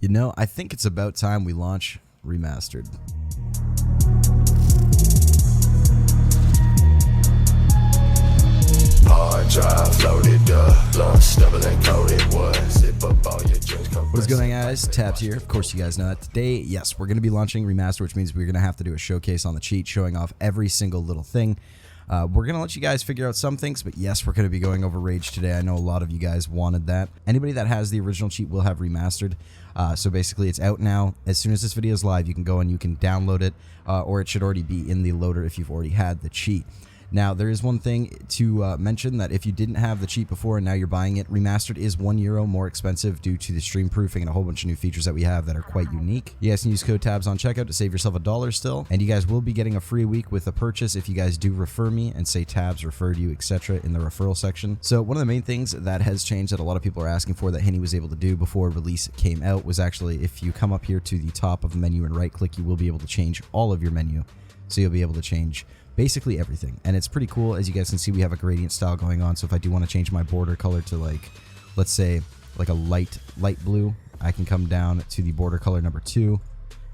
You know, I think it's about time we launch Remastered. Hard drive loaded up, lunch double and coated wood. Sip up all your drinks. What is going on, guys? Tabs here. Of course, you guys know that. Today, yes, we're going to be launching Remastered, which means we're going to have to do a showcase on the cheat, showing off every single little thing. We're going to let you guys figure out some things, but yes, we're going to be going over Rage today. I know a lot of you guys wanted that. Anybody that has the original cheat will have Remastered. So basically, it's out now. As soon as this video is live, you can go and you can download it, or it should already be in the loader if you've already had the cheat. Now, there is one thing to mention, that if you didn't have the cheat before and now you're buying it, Remastered is €1 more expensive due to the stream proofing and a whole bunch of new features that we have that are quite unique. You guys can use code TABS on checkout to save yourself $1 still, and you guys will be getting a free week with a purchase if you guys do refer me and say TABS referred you, etc. in the referral section. So one of the main things that has changed that a lot of people are asking for that Henny was able to do before release came out was actually, if you come up here to the top of the menu and right click, you will be able to change all of your menu. So you'll be able to change basically everything, and it's pretty cool. As you guys can see, we have a gradient style going on, so if I do want to change my border color to, like, let's say like a light blue, I can come down to the border color number 2,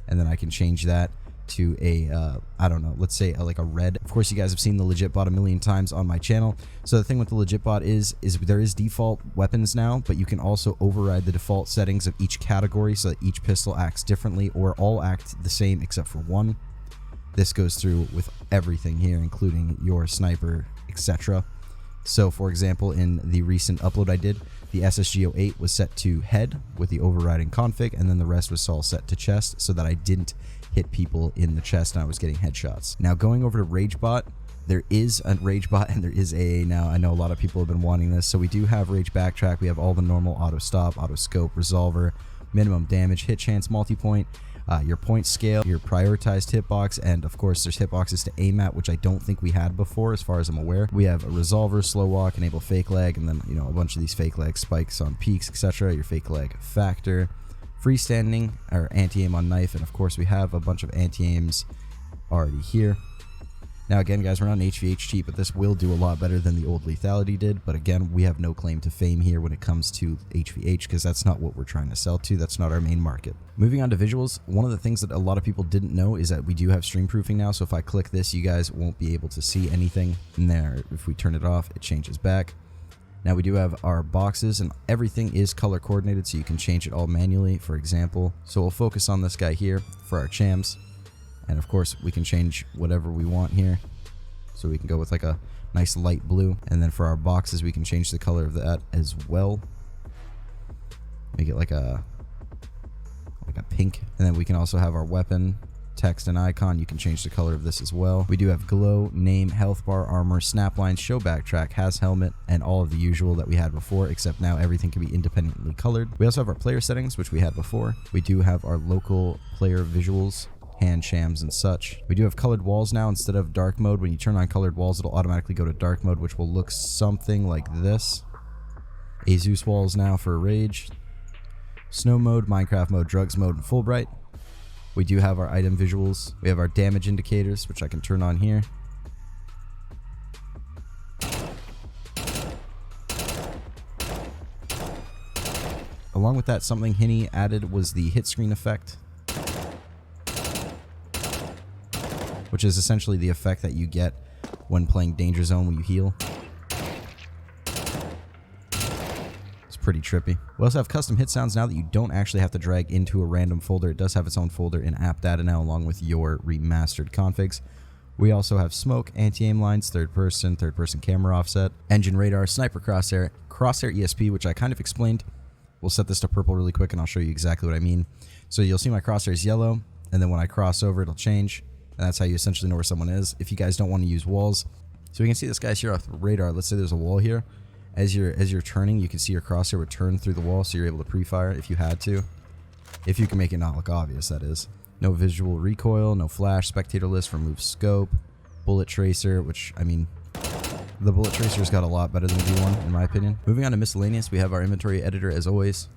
and then I can change that to a I don't know, let's say like a red. Of course, you guys have seen the legit bot a million times on my channel. So the thing with the legit bot is there is default weapons now, but you can also override the default settings of each category so that each pistol acts differently, or all act the same except for one. This goes through with everything here, including your sniper, etc. So, for example, in the recent upload I did, the SSGO8 was set to head with the overriding config, and then the rest was all set to chest so that I didn't hit people in the chest and I was getting headshots. Now, going over to RageBot, there is a RageBot and there is AA now. I know a lot of people have been wanting this. So we do have Rage Backtrack. We have all the normal auto stop, auto scope, resolver, minimum damage, hit chance, multi-point, your point scale, your prioritized hitbox, and of course there's hitboxes to aim at, which I don't think we had before as far as I'm aware. We have a resolver, slow walk, enable fake lag, and then, you know, a bunch of these fake lag spikes on peaks, etc. Your fake lag factor, freestanding, or anti-aim on knife, and of course we have a bunch of anti-aims already here. Now again, guys, we're not an HVH cheat, but this will do a lot better than the old lethality did. But again, we have no claim to fame here when it comes to HVH, because that's not what we're trying to sell to. That's not our main market. Moving on to visuals, one of the things that a lot of people didn't know is that we do have stream proofing now. So if I click this, you guys won't be able to see anything in there. If we turn it off, it changes back. Now we do have our boxes, and everything is color coordinated, so you can change it all manually, for example. So we'll focus on this guy here for our chams. And of course, we can change whatever we want here. So we can go with like a nice light blue. And then for our boxes, we can change the color of that as well. Make it like a pink. And then we can also have our weapon, text, and icon. You can change the color of this as well. We do have glow, name, health bar, armor, snapline, show backtrack, has helmet, and all of the usual that we had before, except now everything can be independently colored. We also have our player settings, which we had before. We do have our local player visuals, hand shams and such. We do have colored walls now instead of dark mode. When you turn on colored walls, it'll automatically go to dark mode, which will look something like this. Azus walls now for Rage. Snow mode, Minecraft mode, drugs mode, and Fulbright. We do have our item visuals. We have our damage indicators, which I can turn on here. Along with that, something Henny added was the hit screen effect, which is essentially the effect that you get when playing Danger Zone when you heal. It's pretty trippy. We also have custom hit sounds now that you don't actually have to drag into a random folder. It does have its own folder in app data now, along with your remastered configs. We also have smoke, anti-aim lines, third person camera offset, engine radar, sniper crosshair, crosshair ESP, which I kind of explained. We'll set this to purple really quick and I'll show you exactly what I mean. So you'll see my crosshair is yellow, and then when I cross over, it'll change. And that's how you essentially know where someone is. If you guys don't want to use walls, so we can see this guy's here off the radar. Let's say there's a wall here. As you're turning, you can see your crosshair would turn through the wall, so you're able to pre-fire if you had to. If you can make it not look obvious, that is. No visual recoil, no flash, spectator list, remove scope, bullet tracer, which, I mean, the bullet tracer's got a lot better than the V1, in my opinion. Moving on to miscellaneous, we have our inventory editor as always.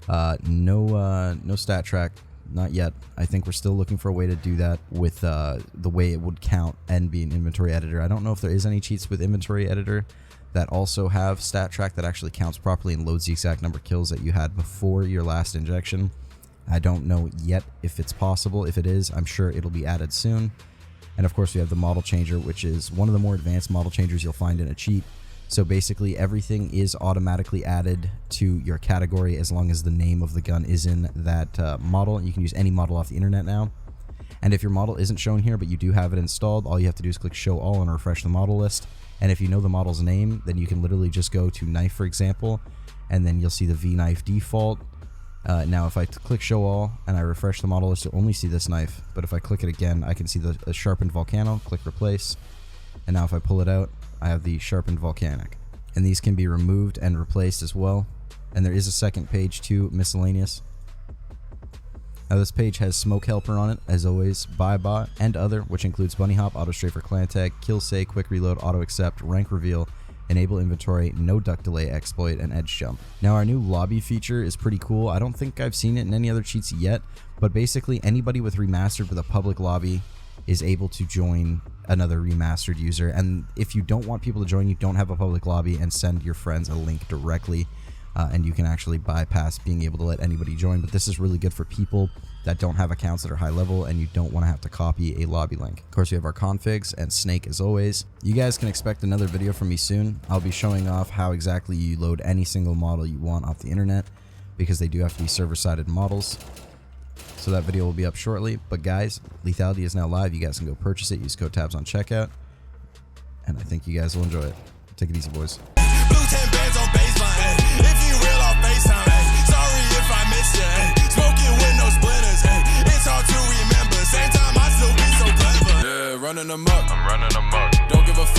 No stat track. Not yet. I think we're still looking for a way to do that with the way it would count and be an inventory editor. I don't know if there is any cheats with inventory editor that also have stat track that actually counts properly and loads the exact number of kills that you had before your last injection. I don't know yet if it's possible. If it is, I'm sure it'll be added soon. And of course, we have the model changer, which is one of the more advanced model changers you'll find in a cheat. So basically, everything is automatically added to your category as long as the name of the gun is in that model. You can use any model off the internet now. And if your model isn't shown here, but you do have it installed, all you have to do is click Show All and refresh the model list. And if you know the model's name, then you can literally just go to Knife, for example, and then you'll see the V-Knife default. Now, if I click Show All and I refresh the model list, you'll only see this knife. But if I click it again, I can see the sharpened Volcano. Click Replace. And now if I pull it out, I have the sharpened Volcanic. And these can be removed and replaced as well. And there is a second page too, miscellaneous. Now this page has Smoke Helper on it, as always, Buy Bot, and Other, which includes Bunny Hop, Auto Strafer Clan Tag, Kill Say, Quick Reload, Auto Accept, Rank Reveal, Enable Inventory, No Duck Delay Exploit, and Edge Jump. Now our new lobby feature is pretty cool. I don't think I've seen it in any other cheats yet, but basically anybody with Remastered with a public lobby is able to join another Remastered user. And if you don't want people to join, you don't have a public lobby, and send your friends a link directly. And you can actually bypass being able to let anybody join. But this is really good for people that don't have accounts that are high level and you don't want to have to copy a lobby link. Of course, we have our configs and Snake as always. You guys can expect another video from me soon. I'll be showing off how exactly you load any single model you want off the internet, because they do have to be server-sided models. So that video will be up shortly. But guys, Lethality is now live. You guys can go purchase it. Use code TABS on checkout. And I think you guys will enjoy it. Take it easy, boys. Blue 10 bands on baseline. If you real off FaceTime, sorry if I miss you. Smoking with no splitters. It's hard to remember. Same time I still be so clever. Yeah, running amok. I'm running amok. Don't give a fuck.